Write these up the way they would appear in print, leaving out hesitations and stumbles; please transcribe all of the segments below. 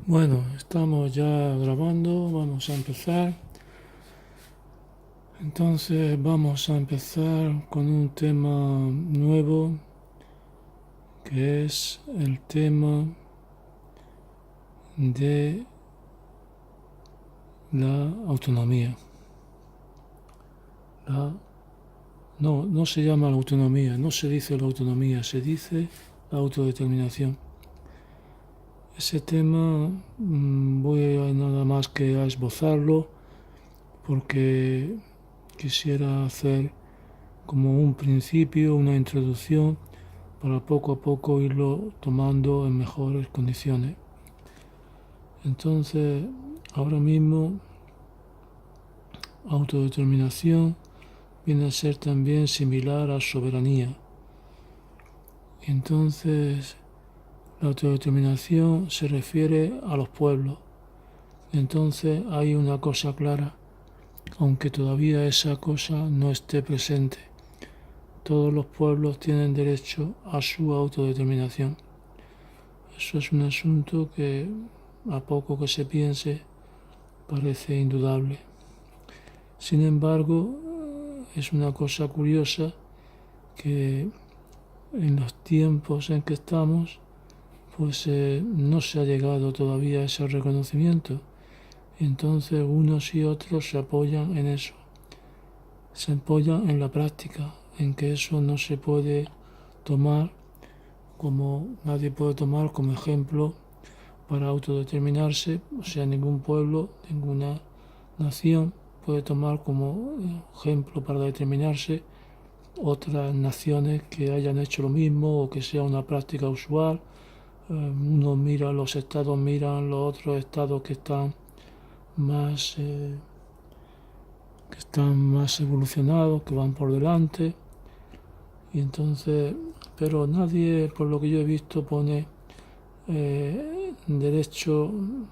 Bueno, estamos ya grabando, vamos a empezar. Entonces vamos a empezar con un tema nuevo, que es el tema de la autonomía. No se llama la autonomía, no se dice la autonomía, se dice la autodeterminación. Ese tema voy a nada más que a esbozarlo porque quisiera hacer como un principio, una introducción, para poco a poco irlo tomando en mejores condiciones. Entonces, ahora mismo, autodeterminación viene a ser también similar a soberanía. Entonces, la autodeterminación se refiere a los pueblos. Entonces, hay una cosa clara, aunque todavía esa cosa no esté presente. Todos los pueblos tienen derecho a su autodeterminación. Eso es un asunto que, a poco que se piense, parece indudable. Sin embargo, es una cosa curiosa que en los tiempos en que estamos, pues no se ha llegado todavía a ese reconocimiento. Entonces unos y otros se apoyan en eso. Se apoyan en la práctica, en que eso no se puede tomar nadie puede tomar como ejemplo para autodeterminarse, o sea, ningún pueblo, ninguna nación puede tomar como ejemplo para determinarse otras naciones que hayan hecho lo mismo o que sea una práctica usual. Uno mira, los estados miran los otros estados que están más evolucionados, que van por delante, y entonces, pero nadie, por lo que yo he visto, pone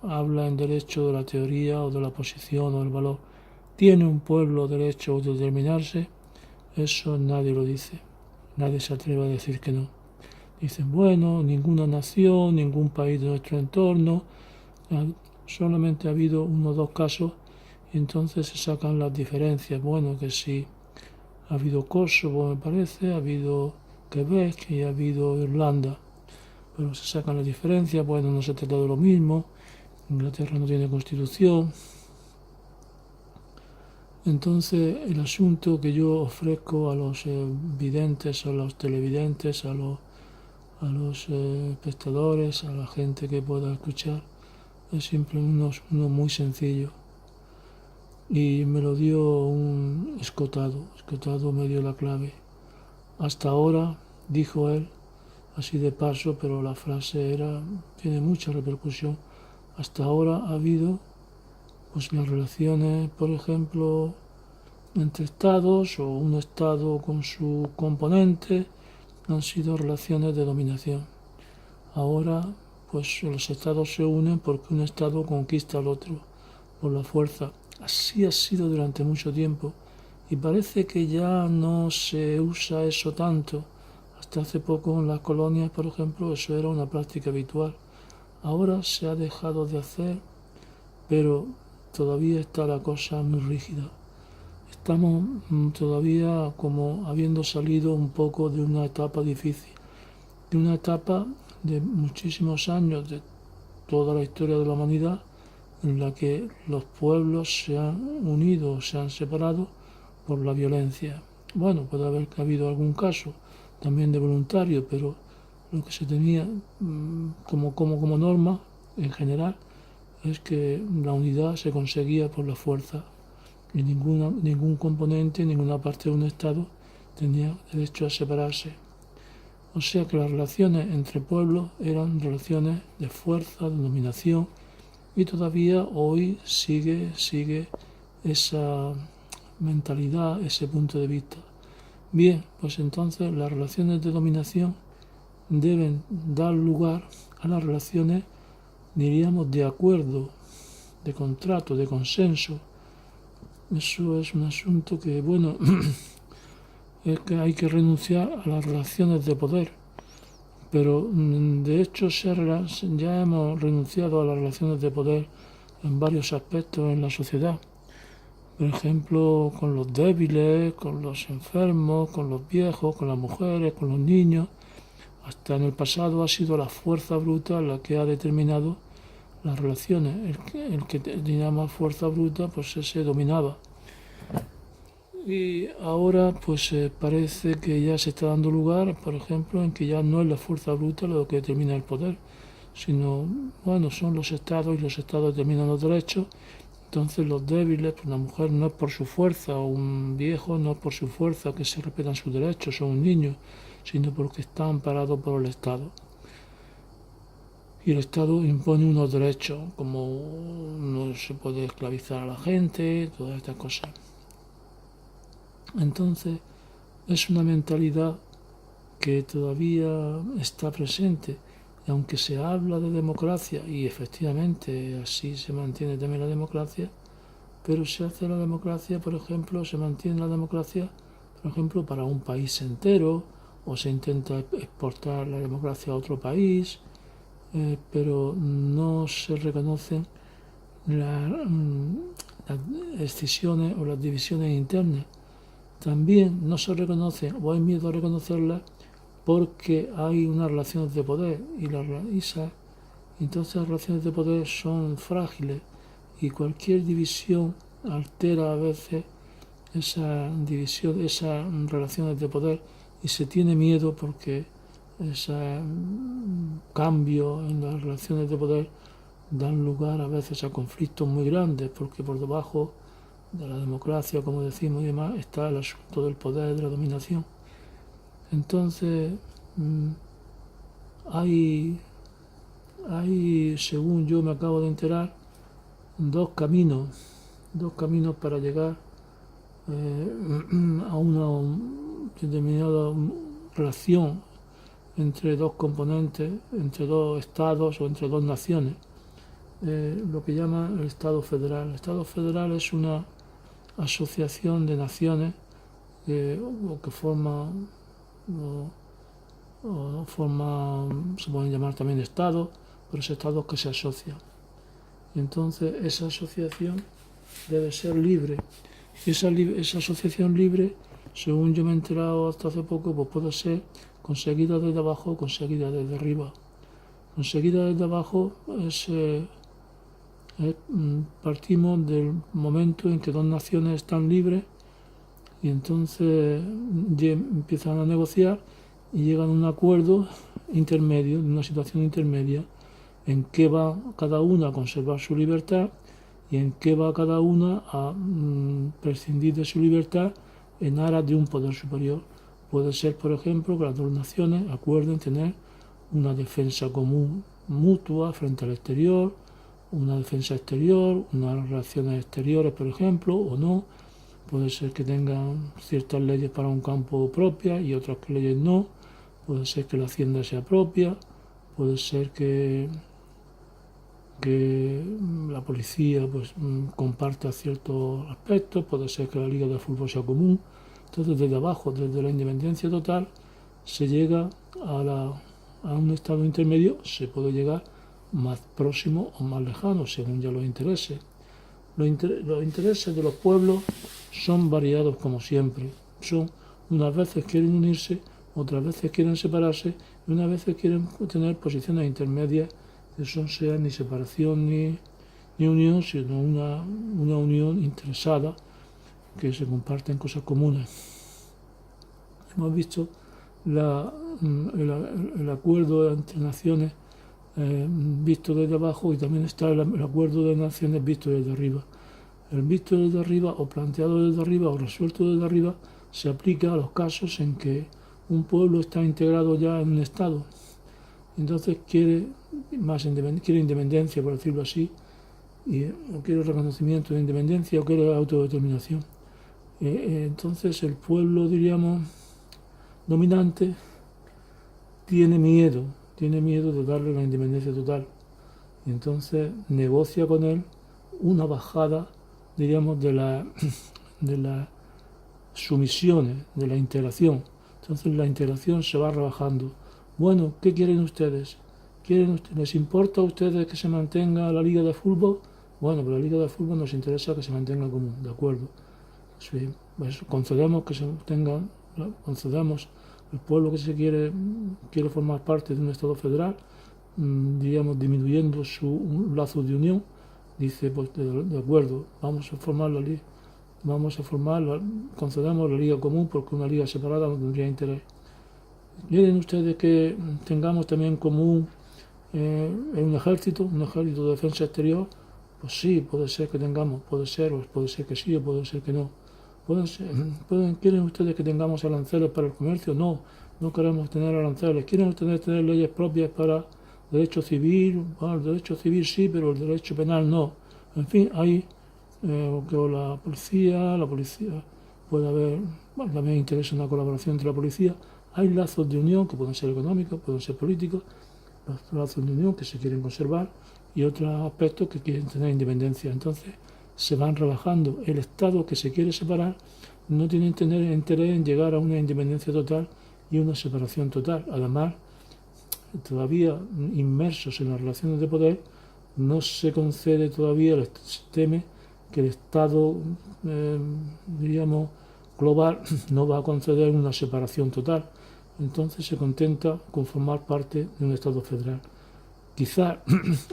habla en derecho de la teoría o de la posición o del valor. ¿Tiene un pueblo derecho a autodeterminarse? Eso nadie lo dice. Nadie se atreve a decir que no. Dicen, bueno, ninguna nación, ningún país de nuestro entorno, solamente ha habido uno o dos casos y entonces se sacan las diferencias. Bueno, que sí, ha habido Kosovo, me parece, ha habido Quebec y ha habido Irlanda. Pero se sacan las diferencias, bueno, no se trata de lo mismo, Inglaterra no tiene constitución. Entonces el asunto que yo ofrezco a los videntes, a los televidentes, a los espectadores, a la gente que pueda escuchar, es siempre uno muy sencillo. Y me lo dio un Escotado me dio la clave. Hasta ahora, dijo él, así de paso, pero la frase tiene mucha repercusión. Hasta ahora ha habido pues las relaciones, por ejemplo, entre estados o un estado con su componente han sido relaciones de dominación. Ahora pues los estados se unen porque un estado conquista al otro por la fuerza. Así ha sido durante mucho tiempo y parece que ya no se usa eso tanto. Hasta hace poco en las colonias, por ejemplo, eso era una práctica habitual. Ahora se ha dejado de hacer, pero todavía está la cosa muy rígida. Estamos todavía como habiendo salido un poco de una etapa difícil, de una etapa de muchísimos años, de toda la historia de la humanidad, en la que los pueblos se han unido, se han separado por la violencia. Bueno, puede haber habido algún caso también de voluntario, pero lo que se tenía como norma en general es que la unidad se conseguía por la fuerza y ningún componente, ninguna parte de un Estado tenía derecho a separarse. O sea que las relaciones entre pueblos eran relaciones de fuerza, de dominación, y todavía hoy sigue esa mentalidad, ese punto de vista. Bien, pues entonces las relaciones de dominación deben dar lugar a las relaciones, diríamos, de acuerdo, de contrato, de consenso. Eso es un asunto que, bueno, es que hay que renunciar a las relaciones de poder, pero de hecho ya hemos renunciado a las relaciones de poder en varios aspectos en la sociedad. Por ejemplo, con los débiles, con los enfermos, con los viejos, con las mujeres, con los niños. Hasta en el pasado ha sido la fuerza bruta la que ha determinado las relaciones. El que tenía más fuerza bruta, pues ese dominaba. Y ahora pues parece que ya se está dando lugar, por ejemplo, en que ya no es la fuerza bruta lo que determina el poder, sino, bueno, son los estados, y los estados determinan los derechos. Entonces los débiles, pues la mujer no es por su fuerza, o un viejo no es por su fuerza que se respetan sus derechos, o un niño, sino porque está amparado por el Estado. Y el Estado impone unos derechos, como no se puede esclavizar a la gente, todas estas cosas. Entonces es una mentalidad que todavía está presente, y aunque se habla de democracia, y efectivamente así se mantiene también la democracia, pero se hace la democracia, por ejemplo, se mantiene la democracia, por ejemplo, para un país entero, o se intenta exportar la democracia a otro país, pero no se reconocen las decisiones o las divisiones internas. También no se reconocen, o hay miedo a reconocerlas, porque hay unas relaciones de poder, y entonces las relaciones de poder son frágiles, y cualquier división altera a veces esa división, esas relaciones de poder, y se tiene miedo porque ese cambio en las relaciones de poder dan lugar a veces a conflictos muy grandes, porque por debajo de la democracia, como decimos y demás, está el asunto del poder, de la dominación. Entonces hay, según yo me acabo de enterar, dos caminos para llegar a una determinada relación entre dos componentes, entre dos estados o entre dos naciones. Lo que llaman el Estado federal. El Estado federal es una asociación de naciones que forman, se pueden llamar también estados, pero es estados que se asocian. Y entonces esa asociación debe ser libre. Y esa asociación libre, según yo me he enterado hasta hace poco, pues puede ser conseguida desde abajo o conseguida desde arriba. Conseguida desde abajo partimos del momento en que dos naciones están libres, y entonces empiezan a negociar y llegan a un acuerdo intermedio, de una situación intermedia, en que va cada una a conservar su libertad y en que va cada una a prescindir de su libertad en aras de un poder superior. Puede ser, por ejemplo, que las dos naciones acuerden tener una defensa común mutua frente al exterior, una defensa exterior, unas relaciones exteriores, por ejemplo, o no. Puede ser que tengan ciertas leyes para un campo propias y otras leyes no. Puede ser que la hacienda sea propia. Puede ser que la policía pues comparta ciertos aspectos. Puede ser que la liga de fútbol sea común. Entonces, desde abajo, desde la independencia total, se llega a un estado intermedio. Se puede llegar más próximo o más lejano, según ya los intereses. Los intereses de los pueblos son variados, como siempre. Unas veces quieren unirse, otras veces quieren separarse, y unas veces quieren tener posiciones intermedias, que no sean ni separación ni unión, sino una unión interesada, que se comparten cosas comunes. Hemos visto el acuerdo entre naciones visto desde abajo, y también está el acuerdo de naciones visto desde arriba. El visto desde arriba, o planteado desde arriba, o resuelto desde arriba, se aplica a los casos en que un pueblo está integrado ya en un estado. Entonces quiere independencia, por decirlo así, o quiere reconocimiento de independencia, o quiere autodeterminación. Entonces el pueblo, diríamos, dominante, tiene miedo de darle la independencia total, y entonces negocia con él una bajada, diríamos, de las sumisiones, de la integración. Entonces la integración se va rebajando Bueno, ¿qué quieren ustedes? ¿Les importa a ustedes que se mantenga la liga de fútbol? Bueno, pero la liga de fútbol nos interesa que se mantenga común, ¿de acuerdo? Sí, pues concedemos que se tengan, concedemos el pueblo que quiere formar parte de un Estado federal, diríamos, disminuyendo su lazo de unión, dice, pues de acuerdo, concedemos la liga común porque una liga separada no tendría interés. ¿Quieren ustedes que tengamos también común un ejército de defensa exterior? Pues sí, puede ser que tengamos, puede ser que sí, o puede ser que no. ¿Quieren ustedes que tengamos aranceles para el comercio? No, no queremos tener aranceles. ¿Quieren ustedes tener leyes propias para derecho civil? Bueno, el derecho civil sí, pero el derecho penal no. En fin, hay que la policía puede haber, bueno, también interesa una colaboración entre la policía. Hay lazos de unión que pueden ser económicos, pueden ser políticos, lazos de unión que se quieren conservar y otros aspectos que quieren tener independencia. Entonces se van relajando. El Estado que se quiere separar no tiene interés en llegar a una independencia total y una separación total. Además, todavía inmersos en las relaciones de poder, no se concede todavía, se teme que el Estado, diríamos, global no va a conceder una separación total. Entonces se contenta con formar parte de un Estado federal. Quizás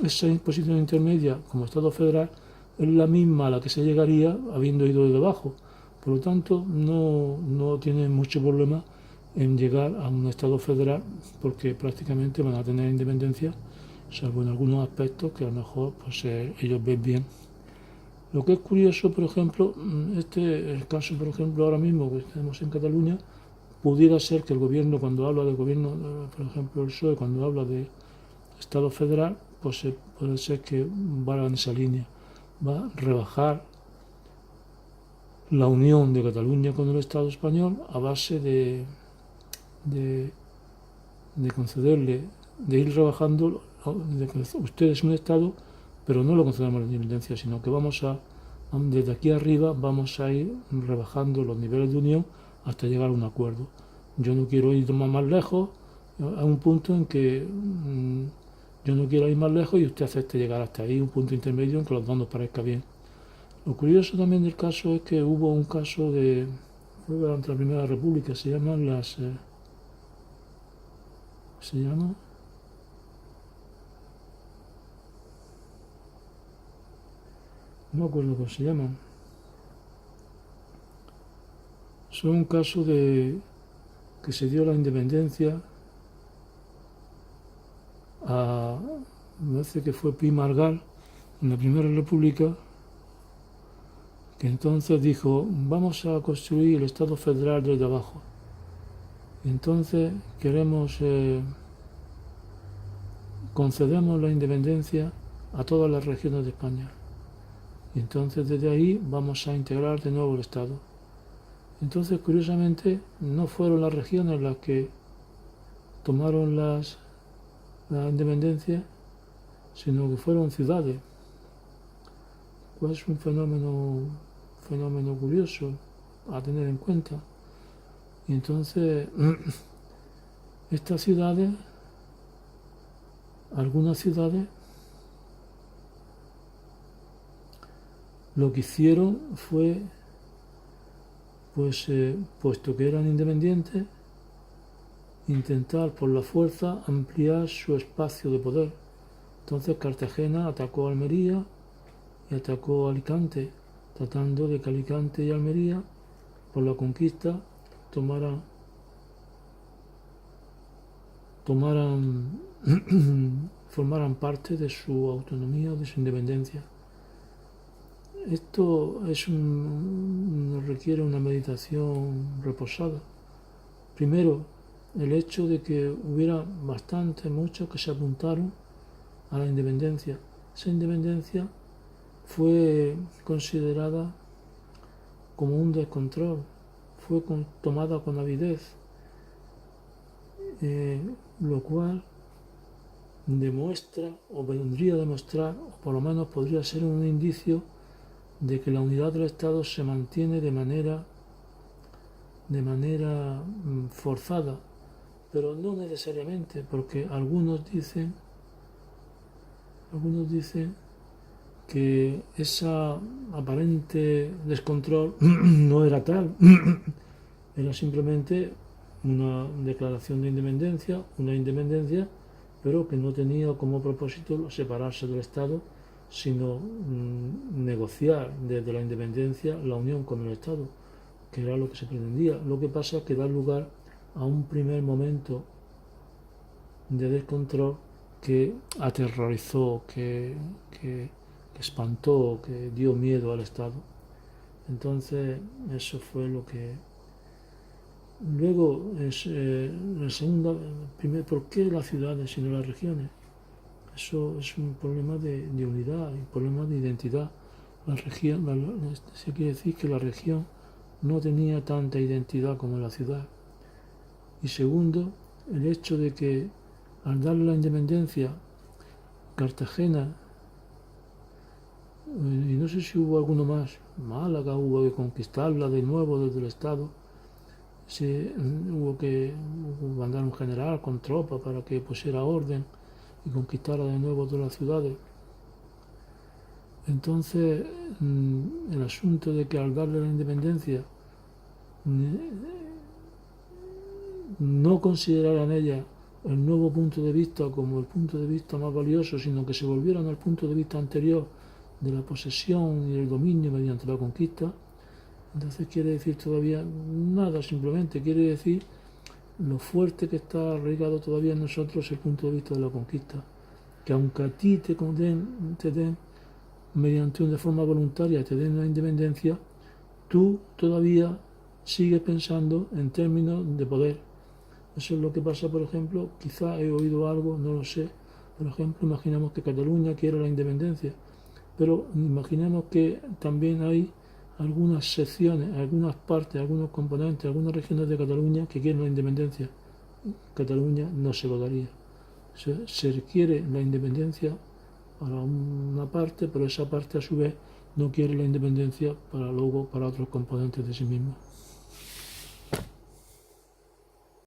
esa imposición intermedia como Estado federal es la misma a la que se llegaría habiendo ido de abajo. Por lo tanto, no tiene mucho problema en llegar a un Estado federal porque prácticamente van a tener independencia, salvo en algunos aspectos que a lo mejor pues, ellos ven bien. Lo que es curioso, por ejemplo, el caso, por ejemplo, ahora mismo que tenemos en Cataluña, pudiera ser que el gobierno, cuando habla del gobierno, por ejemplo, el PSOE, cuando habla de Estado federal, pues puede ser que va en esa línea, va a rebajar la unión de Cataluña con el Estado español a base de concederle, de ir rebajando, de que usted es un Estado, pero no lo concedemos la independencia, sino que desde aquí arriba vamos a ir rebajando los niveles de unión hasta llegar a un acuerdo. Yo no quiero ir más lejos, a un punto en que yo no quiero ir más lejos y usted acepte llegar hasta ahí, un punto intermedio en que los dos nos parezca bien. Lo curioso también del caso es que hubo un caso fue durante la Primera República, se llama, no me acuerdo cómo se llaman. Son un caso de que se dio la independencia me parece que fue Pi Margall en la Primera República, que entonces dijo, vamos a construir el Estado federal desde abajo. Y entonces concedemos la independencia a todas las regiones de España. Y entonces desde ahí vamos a integrar de nuevo el Estado. Entonces, curiosamente, no fueron las regiones las que tomaron la independencia, sino que fueron ciudades. Pues es un fenómeno curioso a tener en cuenta. Y entonces, estas ciudades, algunas ciudades, lo que hicieron fue, pues, puesto que eran independientes, intentar por la fuerza ampliar su espacio de poder. Entonces Cartagena atacó a Almería y atacó a Alicante, tratando de que Alicante y Almería, por la conquista, formaran parte de su autonomía, de su independencia. Esto requiere una meditación reposada. Primero, el hecho de que hubiera muchos que se apuntaron a la independencia. Esa independencia fue considerada como un descontrol, fue tomada con avidez, lo cual demuestra, o vendría a demostrar, o por lo menos podría ser un indicio de que la unidad del Estado se mantiene de manera forzada, pero no necesariamente, porque algunos dicen que esa aparente descontrol no era tal, era simplemente una declaración de independencia, una independencia, pero que no tenía como propósito separarse del Estado, sino negociar desde la independencia la unión con el Estado, que era lo que se pretendía. Lo que pasa es que da lugar a un primer momento de descontrol que aterrorizó, que espantó, que dio miedo al Estado. Entonces, eso fue lo que... Luego, la segunda, primero, ¿por qué las ciudades y no las regiones? Eso es un problema de unidad, un problema de identidad. La región, se quiere decir que la región no tenía tanta identidad como la ciudad. Y segundo, el hecho de que al darle la independencia, Cartagena, y no sé si hubo alguno más, Málaga hubo que conquistarla de nuevo desde el Estado, hubo que mandar un general con tropas para que pusiera orden y conquistara de nuevo todas las ciudades. Entonces, el asunto de que al darle la independencia no consideraran ella el nuevo punto de vista como el punto de vista más valioso, sino que se volvieran al punto de vista anterior de la posesión y el dominio mediante la conquista, entonces quiere decir todavía nada, simplemente quiere decir lo fuerte que está arraigado todavía en nosotros el punto de vista de la conquista, que aunque a ti te den mediante de forma voluntaria, te den la independencia, tú todavía sigues pensando en términos de poder. Eso es lo que pasa, por ejemplo, quizá he oído algo, no lo sé, por ejemplo, imaginemos que Cataluña quiere la independencia, pero imaginemos que también hay algunas secciones, algunas partes, algunos componentes, algunas regiones de Cataluña que quieren la independencia. Cataluña no se lo daría. Se requiere la independencia para una parte, pero esa parte a su vez no quiere la independencia para luego para otros componentes de sí mismo.